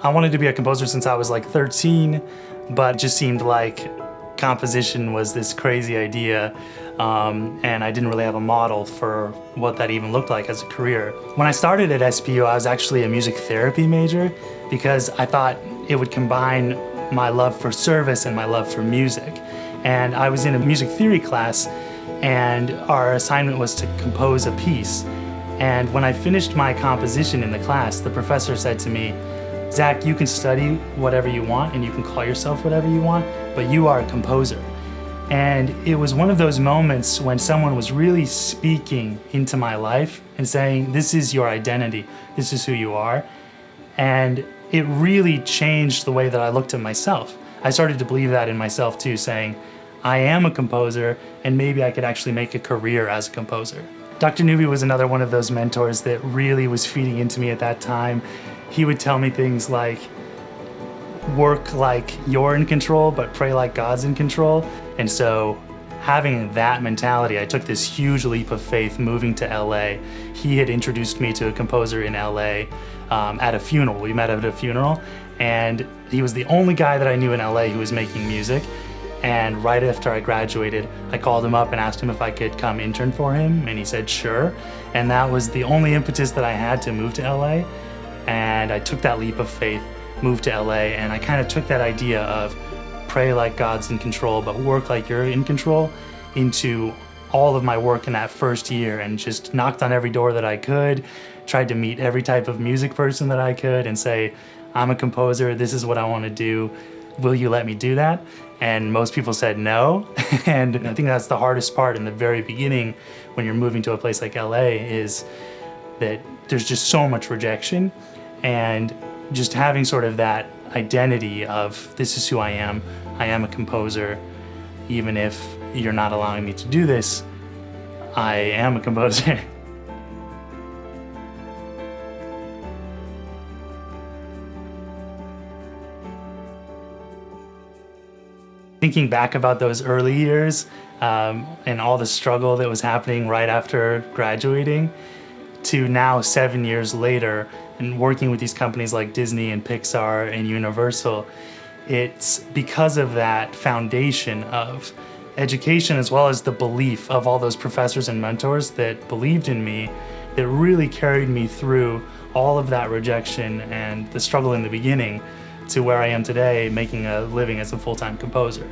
I wanted to be a composer since I was like 13, but it just seemed like composition was this crazy idea, and I didn't really have a model for what that even looked like as a career. When I started at SPU, I was actually a music therapy major because I thought it would combine my love for service and my love for music. And I was in a music theory class, and our assignment was to compose a piece. And when I finished my composition in the class, the professor said to me, "Zach, you can study whatever you want and you can call yourself whatever you want, but you are a composer." And it was one of those moments when someone was really speaking into my life and saying, this is your identity, this is who you are. And it really changed the way that I looked at myself. I started to believe that in myself too, saying, I am a composer and maybe I could actually make a career as a composer. Dr. Newby was another one of those mentors that really was feeding into me at that time. He would tell me things like, work like you're in control, but pray like God's in control. And so having that mentality, I took this huge leap of faith moving to LA. He had introduced me to a composer in LA at a funeral. We met at a funeral, and he was the only guy that I knew in LA who was making music. And right after I graduated, I called him up and asked him if I could come intern for him, and he said sure. And that was the only impetus that I had to move to LA. And I took that leap of faith, moved to LA, and I kind of took that idea of pray like God's in control, but work like you're in control into all of my work in that first year, and just knocked on every door that I could, tried to meet every type of music person that I could and say, I'm a composer, this is what I want to do, will you let me do that? And most people said no. And I think that's the hardest part in the very beginning when you're moving to a place like LA, is that there's just so much rejection, and just having sort of that identity of this is who I am a composer. Even if you're not allowing me to do this, I am a composer. Thinking back about those early years and all the struggle that was happening right after graduating, to now 7 years later and working with these companies like Disney and Pixar and Universal, it's because of that foundation of education as well as the belief of all those professors and mentors that believed in me that really carried me through all of that rejection and the struggle in the beginning to where I am today, making a living as a full-time composer.